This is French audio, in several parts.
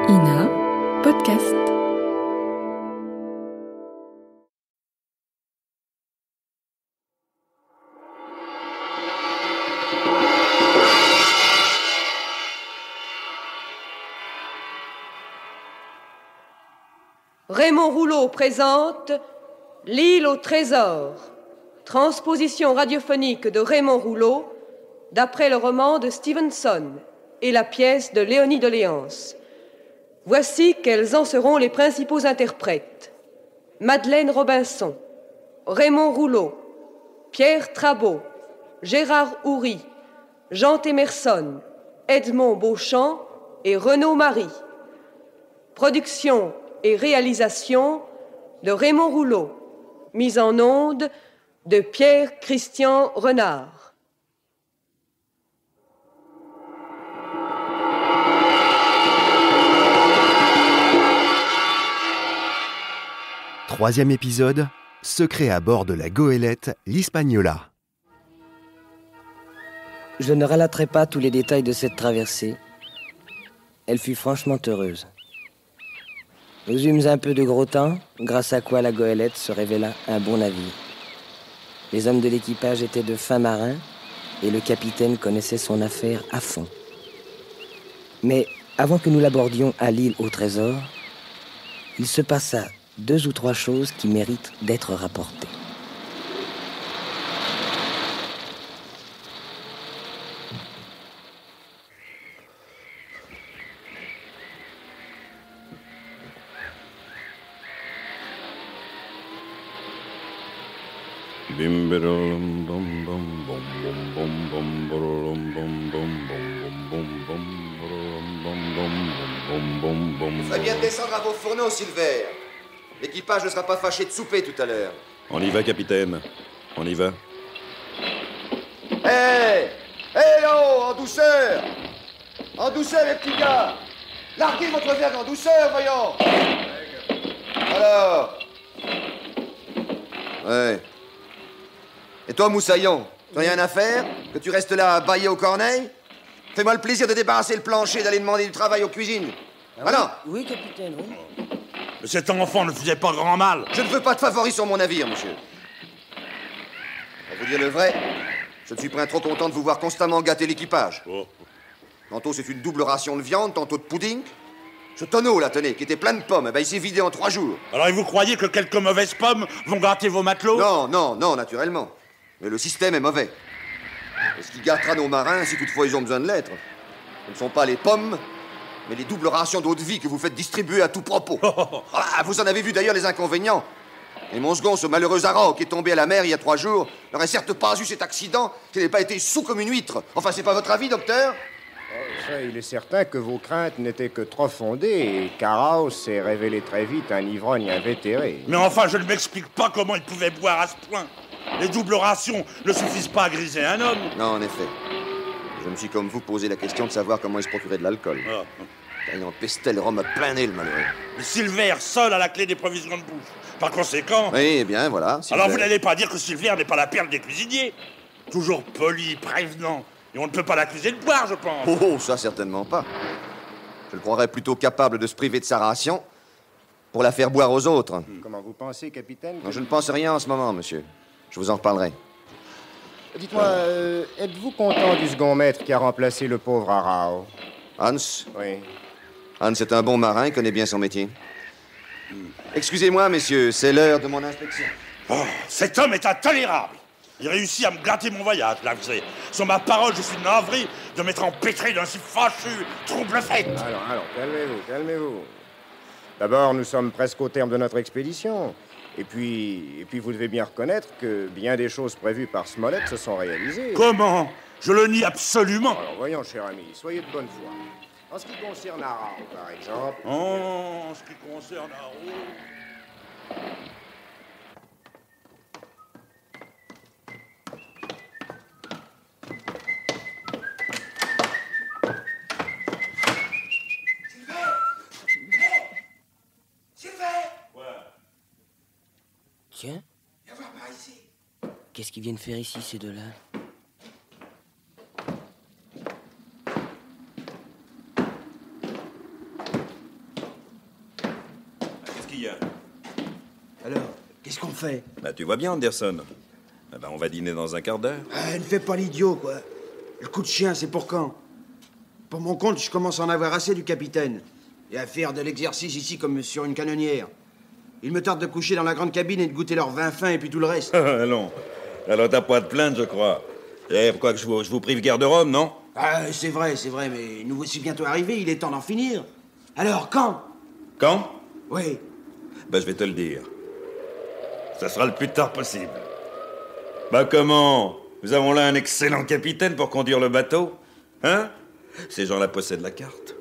INA Podcast. Raymond Rouleau présente L'île au trésor, transposition radiophonique de Raymond Rouleau d'après le roman de Stevenson et la pièce de Léonie de Léance. Voici quels en seront les principaux interprètes. Madeleine Robinson, Raymond Rouleau, Pierre Trabeau, Gérard Houry, Jean Temerson, Edmond Beauchamp et Renaud Marie. Production et réalisation de Raymond Rouleau. Mise en onde de Pierre-Christian Renard. Troisième épisode, secret à bord de la goélette, l'Hispaniola. Je ne relaterai pas tous les détails de cette traversée. Elle fut franchement heureuse. Nous eûmes un peu de gros temps, grâce à quoi la goélette se révéla un bon navire. Les hommes de l'équipage étaient de fins marins et le capitaine connaissait son affaire à fond. Mais avant que nous l'abordions à l'île au trésor, il se passa 2 ou 3 choses qui méritent d'être rapportées. Vous ferez bien de descendre à vos fourneaux, Silver. L'équipage ne sera pas fâché de souper tout à l'heure. On y va, capitaine. On y va. Hé Hé oh, en douceur. En douceur, les petits gars. Larguez votre verre en douceur, voyons. Alors. Ouais. Et toi, Moussaillon, t'as rien à faire? Que tu restes là à bailler aux corneilles? Fais-moi le plaisir de débarrasser le plancher et d'aller demander du travail aux cuisines. Voilà. Oui, capitaine, oui. Mais cet enfant ne faisait pas grand mal. Je ne veux pas de favoris sur mon navire, monsieur. Pour vous dire le vrai, je ne suis pas trop content de vous voir constamment gâter l'équipage. Oh. Tantôt c'est une double ration de viande, tantôt de pudding. Ce tonneau, là, tenez, qui était plein de pommes, il s'est vidé en 3 jours. Alors, et vous croyez que quelques mauvaises pommes vont gâter vos matelots? Non, naturellement. Mais le système est mauvais. Et ce qui gâtera nos marins, si toutefois ils ont besoin de l'être, ce ne sont pas les pommes, mais les doubles rations d'eau de vie que vous faites distribuer à tout propos. Ah, vous en avez vu d'ailleurs les inconvénients. Et mon second, ce malheureux Aran qui est tombé à la mer il y a 3 jours, n'aurait certes pas eu cet accident s'il n'avait pas été sous comme une huître. Enfin, c'est pas votre avis, docteur? Ça, il est certain que vos craintes n'étaient que trop fondées et Caraos s'est révélé très vite un ivrogne invétéré. Mais enfin, je ne m'explique pas comment il pouvait boire à ce point. Les doubles rations ne suffisent pas à griser un homme. Non, en effet. Je me suis comme vous posé la question de savoir comment il se procurait de l'alcool. Ah. Il en pestait le rhum à plein nez, le malheureux. Mais Silver seul a la clé des provisions de bouche. Par conséquent... Oui, eh bien, voilà. Alors vous n'allez pas dire que Silver n'est pas la perle des cuisiniers. Toujours poli, prévenant. Et on ne peut pas l'accuser de boire, je pense. Oh, ça, certainement pas. Je le croirais plutôt capable de se priver de sa ration pour la faire boire aux autres. Comment vous pensez, capitaine? Non, je ne pense rien en ce moment, monsieur. Je vous en reparlerai. Dites-moi, êtes-vous content du second maître qui a remplacé le pauvre Arao? Hans? Oui. Hans est un bon marin, il connaît bien son métier. Excusez-moi, messieurs, c'est l'heure de mon inspection. Oh, cet homme est intolérable. Il réussit à me gâter mon voyage, là, vous savez. Sur ma parole, je suis navré de m'être empêtré d'un si fâcheux trouble-fête. Alors, calmez-vous. D'abord, nous sommes presque au terme de notre expédition. Et puis, vous devez bien reconnaître que bien des choses prévues par Smollett se sont réalisées. Comment? Je le nie absolument. Alors, voyons, cher ami, soyez de bonne foi. En ce qui concerne Arao, par exemple... Oh, en ce qui concerne Arao... Tiens. Viens voir par ici. Qu'est-ce qu'ils viennent faire ici, ces deux-là? qu'il y a? Alors, qu'est-ce qu'on fait? Bah, tu vois bien, Anderson. Ah bah, on va dîner dans un quart d'heure. Ne fais pas l'idiot, quoi. Le coup de chien, c'est pour quand? Pour mon compte, je commence à en avoir assez du capitaine. Et à faire de l'exercice ici comme sur une canonnière. Il me tarde de coucher dans la grande cabine et de goûter leur vin fin et puis tout le reste. Allons. Alors t'as pas de plainte, je crois. Pourquoi que je vous prive guère de rhum, non? C'est vrai, mais nous voici bientôt arrivés, il est temps d'en finir. Alors, quand? Quand? Oui. Bah, je vais te le dire. Ça sera le plus tard possible. Bah, comment? Nous avons là un excellent capitaine pour conduire le bateau. Hein? Ces gens-là possèdent la carte.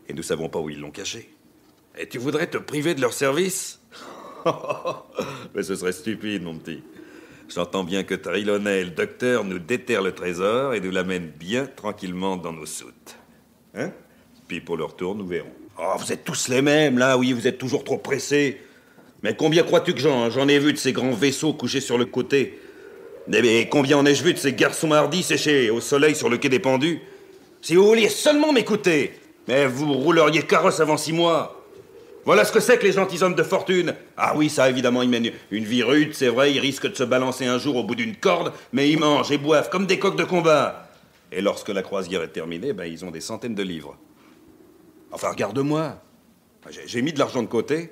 Et nous savons pas où ils l'ont cachée. Et tu voudrais te priver de leur service? Mais ce serait stupide, mon petit. J'entends bien que Trelawney et le docteur nous déterrent le trésor et nous l'amènent bien tranquillement dans nos soutes. Hein? Puis pour le retour, nous verrons. Oh, vous êtes tous les mêmes, là, oui, vous êtes toujours trop pressés. Mais combien crois-tu que j'en ai vu de ces grands vaisseaux couchés sur le côté? Mais combien en ai-je vu de ces garçons hardis séchés au soleil sur le quai des Pendus? Si vous vouliez seulement m'écouter, mais vous rouleriez carrosse avant 6 mois. Voilà ce que c'est que les gentilshommes de fortune. Ah oui, ça, évidemment, ils mènent une vie rude, c'est vrai, ils risquent de se balancer un jour au bout d'une corde, mais ils mangent et boivent comme des coqs de combat. Et lorsque la croisière est terminée, ils ont des centaines de livres. Enfin, regarde-moi. J'ai mis de l'argent de côté.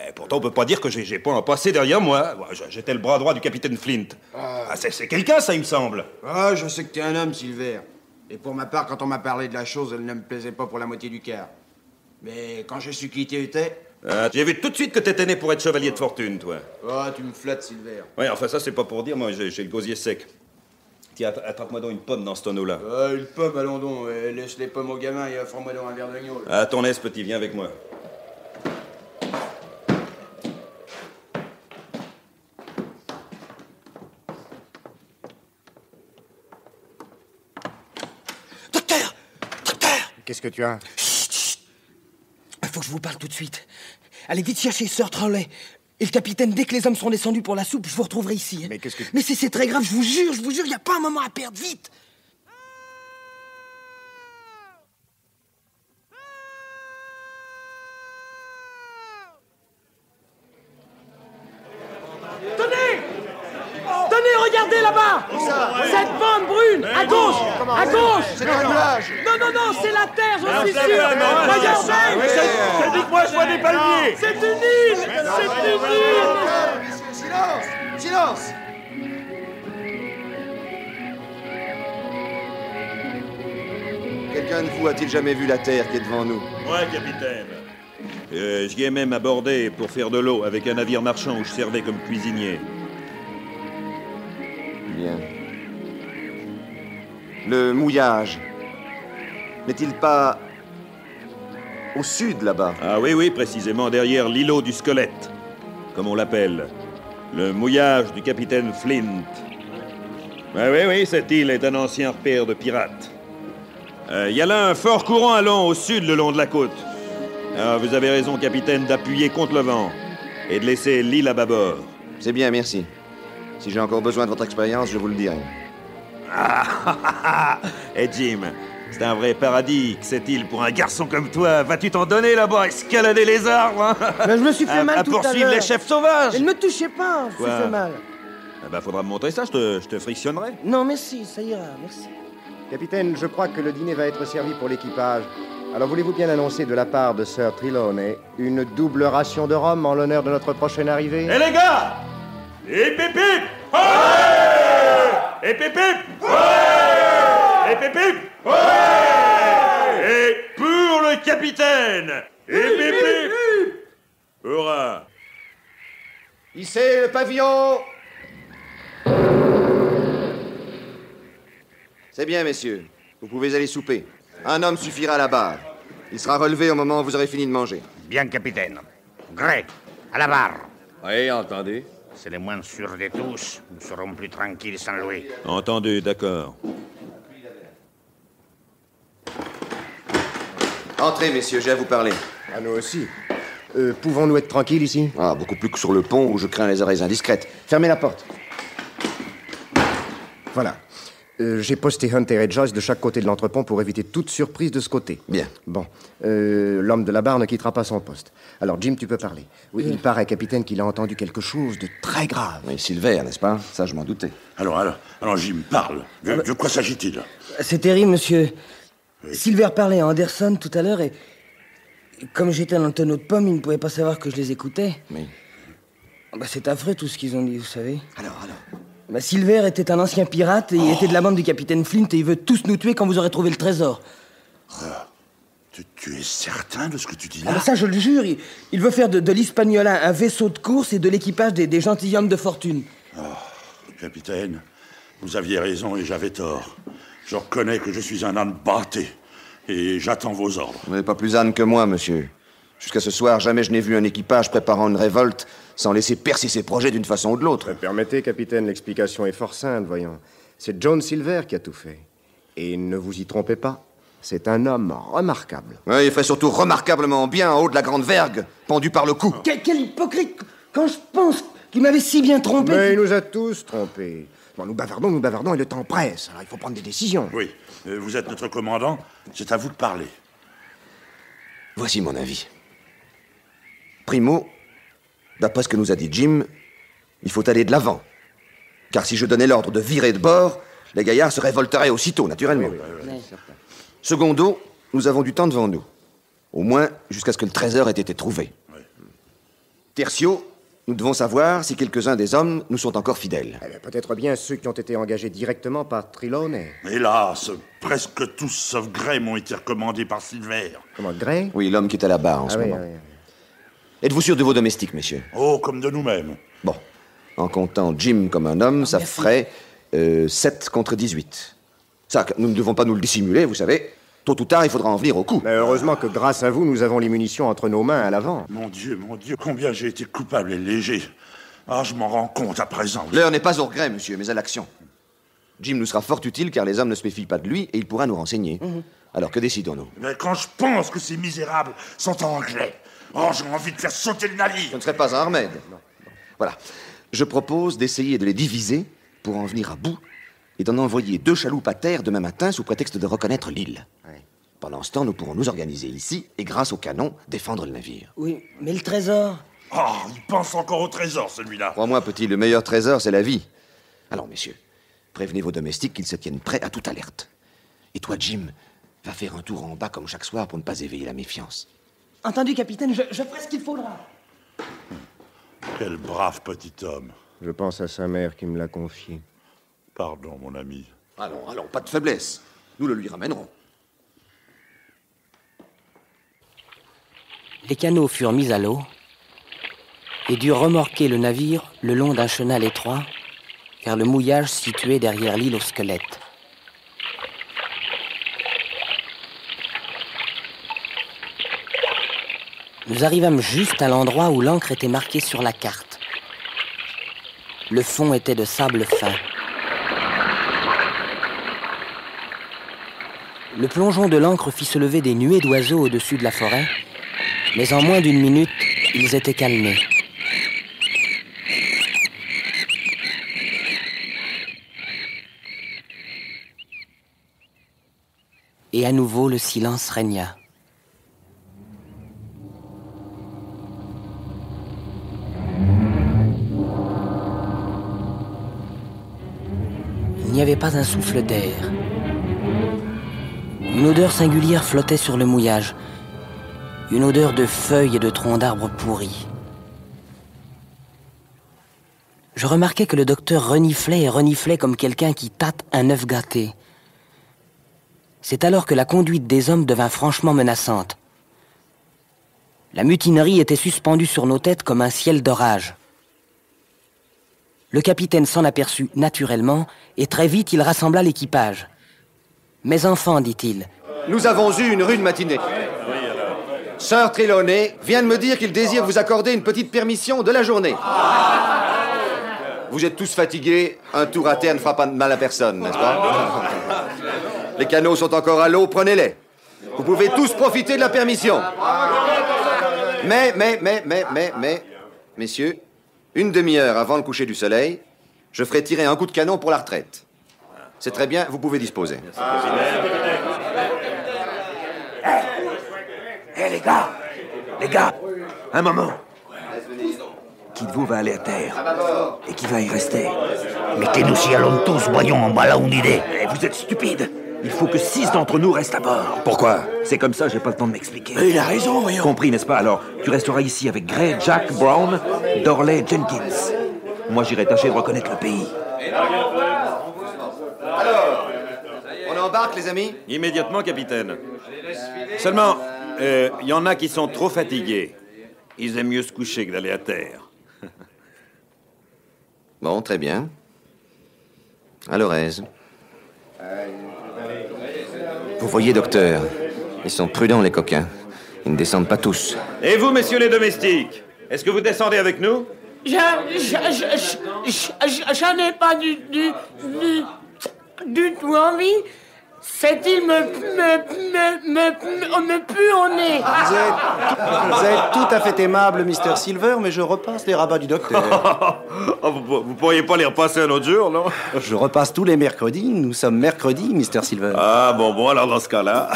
Et pourtant, on peut pas dire que j'ai pas un passé derrière moi. J'étais le bras droit du capitaine Flint. C'est quelqu'un, ça, il me semble. Je sais que t'es un homme, Silver. Et pour ma part, quand on m'a parlé de la chose, elle ne me plaisait pas pour la moitié du quart. Mais quand j'ai su qui tu étais... J'ai vu tout de suite que t'étais né pour être chevalier de fortune, toi. Tu me flattes, Silver. Oui, enfin, ça, c'est pas pour dire. Moi, j'ai le gosier sec. Tiens, attrape-moi donc une pomme dans ce tonneau-là. Une pomme, allons donc. Laisse les pommes au gamin et offre-moi donc un verre d'agneau. À ton aise, petit, viens avec moi. Docteur! Qu'est-ce que tu as? Il faut que je vous parle tout de suite. Allez vite chercher Sir Trelawney. Et le capitaine, dès que les hommes seront descendus pour la soupe, je vous retrouverai ici. Hein. Mais qu'est-ce que... Mais c'est très grave, je vous jure, il n'y a pas un moment à perdre, vite! Tenez, regardez là-bas! Cette bande brune, à gauche! À gauche! C'est un nuage! Non, c'est la terre, je suis sûr! Regardez! Je dis que moi, je vois des palmiers! C'est une île! C'est une île! Silence! Silence! Quelqu'un de vous a-t-il jamais vu la terre qui est devant nous? Ouais, capitaine. J'y ai même abordé pour faire de l'eau avec un navire marchand où je servais comme cuisinier. Bien. Le mouillage n'est-il pas au sud, là-bas? Ah oui, précisément derrière l'îlot du squelette, comme on l'appelle. Le mouillage du capitaine Flint. Oui, cette île est un ancien repère de pirates. Il y a là un fort courant allant au sud le long de la côte. Alors, vous avez raison, capitaine, d'appuyer contre le vent et de laisser l'île à bâbord. C'est bien, merci. Si j'ai encore besoin de votre expérience, je vous le dirai. Et Jim, c'est un vrai paradis que cette île pour un garçon comme toi. Vas-tu t'en donner là-bas, escalader les arbres, hein? Mais je me suis fait mal tout à l'heure. À poursuivre les chefs sauvages. Elle ne me touchez pas, je me suis fait mal. Faudra me montrer ça, je te frictionnerai. Non, merci, ça ira, merci. Capitaine, je crois que le dîner va être servi pour l'équipage. Alors voulez-vous bien annoncer de la part de Sir Trelawney une double ration de rhum en l'honneur de notre prochaine arrivée? Eh les gars! Et pip pip! Ouais! Et pip pip! Ouais! Et pip pip! Ouais! Et pour le capitaine! Et pip pip! Hurrah! Hissez le pavillon! C'est bien, messieurs. Vous pouvez aller souper. Un homme suffira à la barre. Il sera relevé au moment où vous aurez fini de manger. Bien, capitaine. Grey, à la barre. Oui, entendu. C'est le moins sûr de tous. Nous serons plus tranquilles sans Louis. Entendu, d'accord. Entrez, messieurs, j'ai à vous parler. À nous aussi. Pouvons-nous être tranquilles ici? Beaucoup plus que sur le pont où je crains les oreilles indiscrètes. Fermez la porte. Voilà. J'ai posté Hunter et Joyce de chaque côté de l'entrepont pour éviter toute surprise de ce côté. Bien. Bon, l'homme de la barre ne quittera pas son poste. Alors, Jim, tu peux parler. Oui, il paraît, capitaine, qu'il a entendu quelque chose de très grave. Oui, Silver, n'est-ce pas? Ça, je m'en doutais. Alors, Jim, parle. De quoi s'agit-il? C'est terrible, monsieur. Silver parlait à Anderson tout à l'heure et comme j'étais dans le tonneau de pommes, ils ne pouvaient pas savoir que je les écoutais. Oui. C'est affreux tout ce qu'ils ont dit, vous savez. Alors. Silver était un ancien pirate et il était de la bande du capitaine Flint et il veut tous nous tuer quand vous aurez trouvé le trésor. Tu es certain de ce que tu dis là? Ça, je le jure. Il veut faire de l'Hispaniola un vaisseau de course et de l'équipage des gentilshommes de fortune. Capitaine, vous aviez raison et j'avais tort. Je reconnais que je suis un âne bâté et j'attends vos ordres. Vous n'êtes pas plus âne que moi, monsieur. Jusqu'à ce soir, jamais je n'ai vu un équipage préparant une révolte sans laisser percer ses projets d'une façon ou de l'autre. Permettez, capitaine, l'explication est fort simple, voyons. C'est John Silver qui a tout fait. Et ne vous y trompez pas, c'est un homme remarquable. Oui, il ferait surtout remarquablement bien en haut de la grande vergue, pendu par le cou. Quel hypocrite! Quand je pense qu'il m'avait si bien trompé... Mais il nous a tous trompés. Bon, nous bavardons et le temps presse. Alors il faut prendre des décisions. Oui, vous êtes notre commandant, c'est à vous de parler. Voici mon avis. Primo, d'après ce que nous a dit Jim, il faut aller de l'avant. Car si je donnais l'ordre de virer de bord, les gaillards se révolteraient aussitôt, naturellement. Oui. Secondo, nous avons du temps devant nous. Au moins jusqu'à ce que le trésor ait été trouvé. Oui. Tertio, nous devons savoir si quelques-uns des hommes nous sont encore fidèles. Peut-être bien ceux qui ont été engagés directement par Trelawney. Hélas, presque tous sauf Gray m'ont été recommandés par Silver. Comment, Gray? Oui, l'homme qui est à la barre en ce moment. Êtes-vous sûr de vos domestiques, messieurs? Oh, comme de nous-mêmes. Bon, en comptant Jim comme un homme, ça ferait 7 contre 18. Ça, nous ne devons pas nous le dissimuler, vous savez. Tôt ou tard, il faudra en venir au coup. Mais heureusement que grâce à vous, nous avons les munitions entre nos mains à l'avant. Mon Dieu, combien j'ai été coupable et léger. Je m'en rends compte à présent. L'heure n'est pas au regret, monsieur, mais à l'action. Jim nous sera fort utile car les hommes ne se méfient pas de lui et il pourra nous renseigner. Alors, que décidons-nous? Mais quand je pense que ces misérables sont anglais, j'ai envie de faire sauter le navire. Ce ne serait pas un remède. Non. Voilà. Je propose d'essayer de les diviser pour en venir à bout et d'en envoyer 2 chaloupes à terre demain matin sous prétexte de reconnaître l'île. Pendant ce temps, nous pourrons nous organiser ici et, grâce au canon, défendre le navire. Oui, mais le trésor... Il pense encore au trésor, celui-là. Crois-moi, petit, le meilleur trésor, c'est la vie. Alors, messieurs, prévenez vos domestiques qu'ils se tiennent prêts à toute alerte. Et toi, Jim, va faire un tour en bas comme chaque soir pour ne pas éveiller la méfiance. Entendu, capitaine, je ferai ce qu'il faudra. Quel brave petit homme. Je pense à sa mère qui me l'a confié. Pardon, mon ami. Allons, pas de faiblesse. Nous le lui ramènerons. Les canots furent mis à l'eau et durent remorquer le navire le long d'un chenal étroit vers le mouillage situé derrière l'île aux squelettes. Nous arrivâmes juste à l'endroit où l'ancre était marquée sur la carte. Le fond était de sable fin. Le plongeon de l'ancre fit se lever des nuées d'oiseaux au-dessus de la forêt, mais en moins d'une minute, ils étaient calmés. Et à nouveau, le silence régna. Il n'y avait pas un souffle d'air. Une odeur singulière flottait sur le mouillage. Une odeur de feuilles et de troncs d'arbres pourris. Je remarquai que le docteur reniflait et reniflait comme quelqu'un qui tâte un œuf gâté. C'est alors que la conduite des hommes devint franchement menaçante. La mutinerie était suspendue sur nos têtes comme un ciel d'orage. Le capitaine s'en aperçut naturellement et très vite il rassembla l'équipage. « Mes enfants, dit-il. Nous avons eu une rude matinée. Sir Trelawney vient de me dire qu'il désire vous accorder une petite permission de la journée. Vous êtes tous fatigués, un tour à terre ne fera pas de mal à personne, n'est-ce pas? Les canots sont encore à l'eau, prenez-les. Vous pouvez tous profiter de la permission. Mais, messieurs, une demi-heure avant le coucher du soleil, je ferai tirer un coup de canon pour la retraite. C'est très bien, vous pouvez disposer. Hé, les gars, un moment. Qui de vous va aller à terre? Et qui va y rester? Mais que nous y allons tous, voyons, en voilà une idée. Eh, vous êtes stupides. Il faut que 6 d'entre nous restent à bord. Pourquoi? C'est comme ça, j'ai pas le temps de m'expliquer. Il a raison, voyons. Compris, n'est-ce pas? Alors, tu resteras ici avec Gray, Jack, Brown, Dorley, Jenkins. Moi, j'irai tâcher de reconnaître le pays. Alors, on embarque, les amis? Immédiatement, capitaine. Seulement, il y en a qui sont trop fatigués. Ils aiment mieux se coucher que d'aller à terre. Bon, très bien. À l'oreise. Vous voyez, docteur, ils sont prudents, les coquins. Ils ne descendent pas tous. Et vous, messieurs les domestiques, est-ce que vous descendez avec nous? J'en ai pas du tout envie. Cette île me pue au nez. Vous êtes tout à fait aimable, Mr. Silver, mais je repasse les rabats du docteur. Vous pourriez pas les repasser un autre jour, non? Je repasse tous les mercredis. Nous sommes mercredi, Mr. Silver. Ah, bon, alors dans ce cas-là...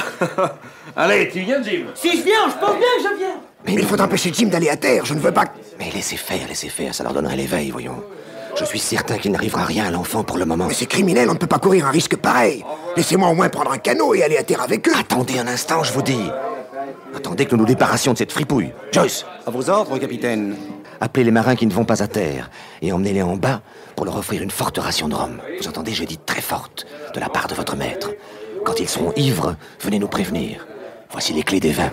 Allez, tu viens, Jim? Si je viens, je pense bien que je viens. Mais il faut empêcher Jim d'aller à terre, je ne veux pas... Mais laissez faire, ça leur donnerait l'éveil, voyons. Je suis certain qu'il n'arrivera rien à l'enfant pour le moment. Mais c'est criminel, on ne peut pas courir un risque pareil. Laissez-moi au moins prendre un canot et aller à terre avec eux. Attendez un instant, je vous dis. Attendez que nous nous débarrassions de cette fripouille. Joyce! À vos ordres, capitaine. Appelez les marins qui ne vont pas à terre et emmenez-les en bas pour leur offrir une forte ration de rhum. Vous entendez, je dis très forte, de la part de votre maître. Quand ils seront ivres, venez nous prévenir. Voici les clés des vins.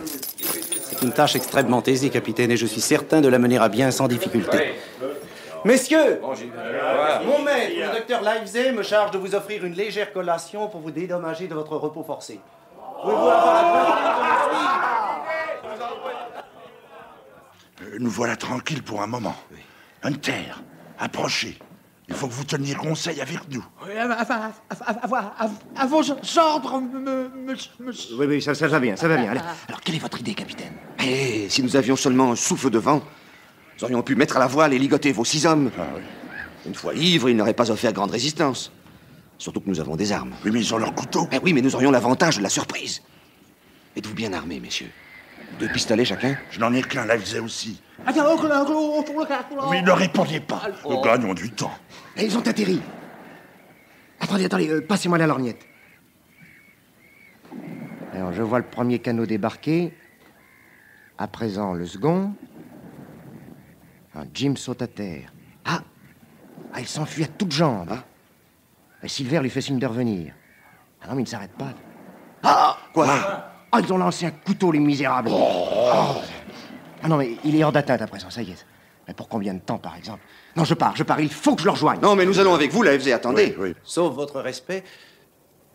C'est une tâche extrêmement aisée, capitaine, et je suis certain de la mener à bien sans difficulté. Messieurs, mon maître, le docteur Livesey, me charge de vous offrir une légère collation pour vous dédommager de votre repos forcé. Pouvez-vous avoir Nous voilà tranquilles pour un moment. Hunter, approchez. Il faut que vous teniez conseil avec nous. À vos ordres, monsieur. Oui, ça va bien, ça va bien. Alors, quelle est votre idée, capitaine? Eh, si nous avions seulement un souffle de vent, nous aurions pu mettre à la voile et ligoter vos 6 hommes. Ah, oui. Une fois ivres, ils n'auraient pas offert grande résistance. Surtout que nous avons des armes. Oui, mais ils ont leurs couteaux. Eh oui, mais nous aurions l'avantage de la surprise. Êtes-vous bien armés, messieurs? 2 pistolets chacun? Je n'en ai qu'un, Livesey aussi. Oui, ne répondez pas. Nous gagnons du temps. Et ils ont atterri. Attendez, passez-moi la lorgnette. Alors, je vois le premier canot débarquer. À présent, le second. Alors, Jim saute à terre. Ah, il s'enfuit à toutes jambes. Ah. Et Silver lui fait signe de revenir. Ah non, mais il ne s'arrête pas. Ah, quoi? Ah, ils ont lancé un couteau, les misérables. Ah non, mais il est hors d'atteinte à présent, ça y est. Mais pour combien de temps, par exemple? Non, je pars, il faut que je le rejoigne. Non, mais nous allons avec vous, la FZ, attendez. Oui. Sauf votre respect,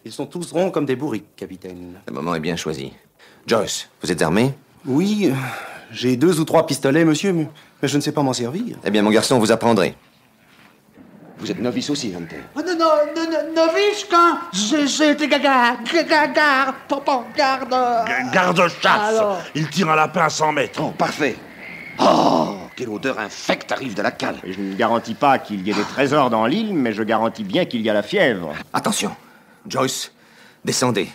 ils sont tous ronds comme des bourriques, capitaine. Le moment est bien choisi. Joyce, vous êtes armé? Oui, j'ai 2 ou 3 pistolets, monsieur, mais je ne sais pas m'en servir. Eh bien, mon garçon, vous apprendrez. Vous êtes novice aussi, Hunter. Novice quand j'étais Garde-chasse. Alors. Il tire un lapin à 100 mètres. Oh, parfait. Oh, quelle odeur infecte arrive de la cale. Je ne garantis pas qu'il y ait des trésors dans l'île, mais je garantis bien qu'il y a la fièvre. Attention. Joyce, descendez.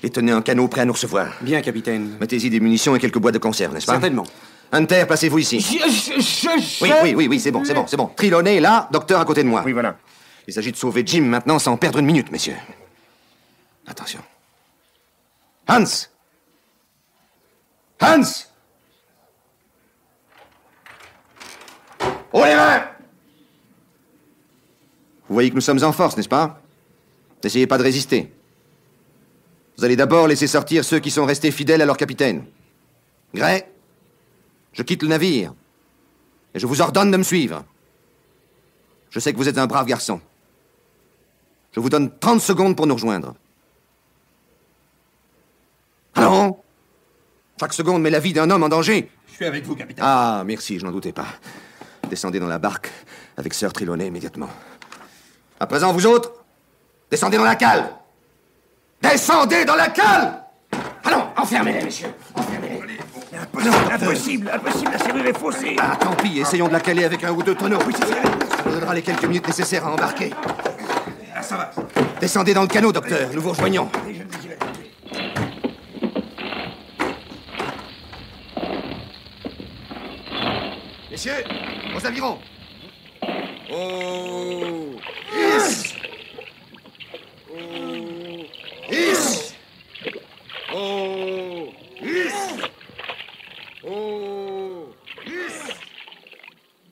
Et tenez un canot prêt à nous recevoir. Bien, capitaine. Mettez-y des munitions et quelques boîtes de conserve, n'est-ce pas? Certainement. Hunter, placez-vous ici. Oui, c'est bon. Trelawney, là, docteur à côté de moi. Oui, voilà. Il s'agit de sauver Jim maintenant sans perdre une minute, messieurs. Attention. Hans! Haut les mains! Vous voyez que nous sommes en force, n'est-ce pas? N'essayez pas de résister. Vous allez d'abord laisser sortir ceux qui sont restés fidèles à leur capitaine. Gray, je quitte le navire. Et je vous ordonne de me suivre. Je sais que vous êtes un brave garçon. Je vous donne 30 secondes pour nous rejoindre. Allons! Chaque seconde met la vie d'un homme en danger. Je suis avec vous, capitaine. Ah, merci, je n'en doutais pas. Descendez dans la barque avec Sir Trelawney immédiatement. À présent, vous autres, descendez dans la cale. Descendez dans la cale! Allons, enfermez-les, messieurs. Enfermez-les. Impossible, la serrure est faussée. Ah, tant pis, essayons de la caler avec un ou 2 tonneaux. Oui, ça nous donnera les quelques minutes nécessaires à embarquer. Ah, ça va. Descendez dans le canot, docteur. Nous vous rejoignons. Messieurs, aux avirons. Oh. Hisse. Oh. Hisse. Oh. Hisse. Oh. Hisse.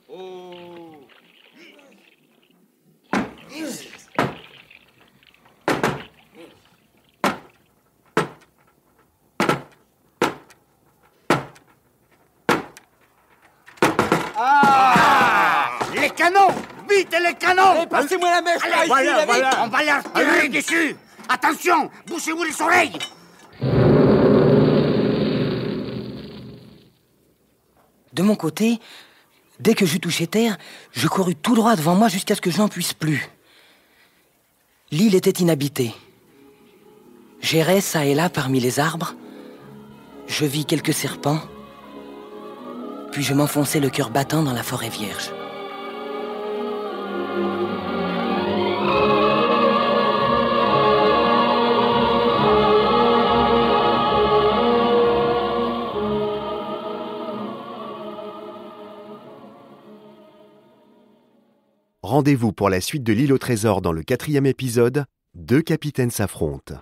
Oh. Hisse. Les canons! Vite, les canons! Passez-moi la mèche là, Allez, ici, voilà, vite. on va leur tirer dessus! Attention! Bouchez-vous les oreilles! De mon côté, dès que j'eus touché terre, je courus tout droit devant moi jusqu'à ce que je n'en puisse plus. L'île était inhabitée. J'errais çà et là parmi les arbres. Je vis quelques serpents. Puis je m'enfonçai le cœur battant dans la forêt vierge. Rendez-vous pour la suite de l'île au trésor dans le 4e épisode, 2 capitaines s'affrontent.